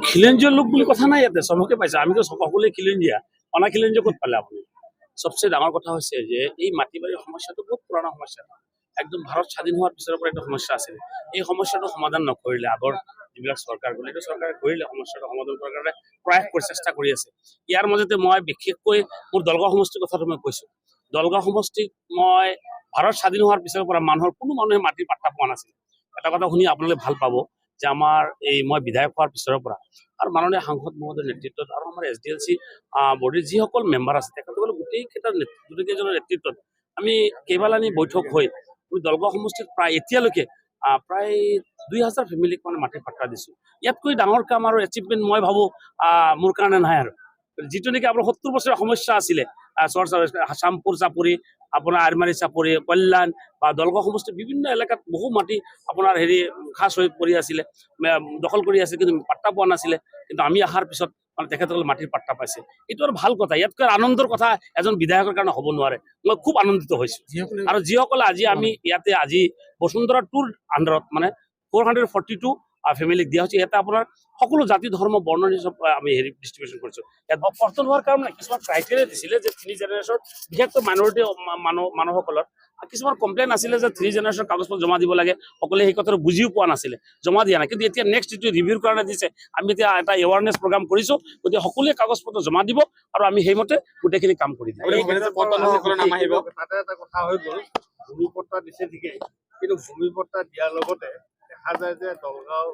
খিলঞ্জীয় লোক বুলি কথা নাই ইয়াতে চবকে পাইছে আমিতো সকলোৱে খিলঞ্জীয়া অনাখিলঞ্জীয় ক'ত পালে আপুনি সবচে ডাঙৰ কথা হৈছে যে এই মাটি বাৰীৰ সমস্যাটো বহুত পুৰণা সমস্যা একদম ভাৰত স্বাধীন হোৱাৰ পিছৰ পৰা এটা সমস্যা আছিল এই সমস্যাটো সমাধান নকৰিলে আগৰ যিবিলাক চৰকাৰ গ'লে এইটো চৰকাৰে কৰিলে সমস্যাটো সমাধান কৰাৰ কাৰণে প্ৰয়াস কৰি চেষ্টা কৰি আছে ইয়াৰ মাজতে মই বিশেষকৈ মোৰ দলগাঁও সমষ্টিৰ কথাটো মই কৈছো দলগাঁও সমষ্টিক মই ভাৰত স্বাধীন হোৱাৰ পিছৰ পৰা মানুহৰ কোনো মানুহে মাটিৰ পাট্টা পোৱা নাছিল এটা কথা শুনি আপোনালোকে ভাল পাব যে আমাৰ এই মই বিধায়ক হোৱাৰ পিছৰ পৰা আৰু মাননীয় সাংসদ মহোদয়ৰ নেতৃত্বত আৰু আমাৰ SDLC বডিৰ যিসকল মেম্বাৰ আছে তেখেতসকলে গোটেইকেইজনৰ নেতৃত্বত আমি কেইবালানি বৈঠক হৈ আমি দলগাঁও সমষ্টিত প্ৰায় এতিয়ালৈকে প্ৰায় 2000 ফেমিলিক মানে মাটিৰ পাট্টা দিছো ইয়াতকৈ ডাঙৰ কাম আৰু এচিভমেণ্ট মই ভাবো মোৰ কাৰণে নাই আৰু যিটো নেকি আপোনাৰ 70 বছৰীয়া সমস্যা আছিলে চামপুৰ চাপৰি আপোনাৰ আৰমাৰী চাপৰি কল্যাণ বা দলগাঁও সমষ্টিৰ বিভিন্ন এলেকাত বহু মাটি আপোনাৰ খাস হৈ পৰি আছিলে দখল কৰি আছে কিন্তু পাট্টা পোৱা নাছিলে কিন্তু আমি অহাৰ পিছত মানে তেখেতসকলে মাটিৰ পাট্টা পাইছে এইটো আৰু ভাল কথা ইয়াতকৈ আনন্দৰ কথা এজন বিধায়কৰ কাৰণে হ'ব নোৱাৰে মই খুব আনন্দিত হৈছো আৰু যিসকলে আজি আমি ইয়াতে আজি বসুন্ধৰা টুৰ আণ্ডাৰত মানে 442 ফেমিলিক দিয়া হৈছে ইয়াতে আপোনাৰ সকলো জাতি ধৰ্ম বৰ্ণ আমি ডিষ্ট্ৰিবিউশ্যন কৰিছো ইয়াত কৰ্তন হোৱাৰ কাৰণে কিছুমান ক্ৰাইটেৰিয়া দিছিলে যে 3 জেনেৰেশ্যন বিশেষকৈ মাইনৰিটি মানুহসকলৰ কিছুমান কমপ্লেইন আছিলে যে 3 জেনেৰেশ্যন কাগজপত্ৰ জমা দিব লাগে সকলোৱে সেই কথাটো বুজিও পোৱা নাছিলে জমা দিয়া নাই কিন্তু এতিয়া নেক্সট যিটো ৰিভিউৰ কাৰণে দিছে আমি এতিয়া এটা এৱাৰনেছ প্ৰগ্ৰাম কৰিছো গতিকে সকলোৱে কাগজপত্ৰ জমা দিব আৰু আমি সেইমতে গোটেইখিনি কাম কৰি দিম তাতে এটা কথা হৈ গ'ল ভূমিপট্টা দিছে ঠিকেই কিন্তু ভূমিপট্টা দিয়াৰ লগতে দেখা যায় যে দলগাঁও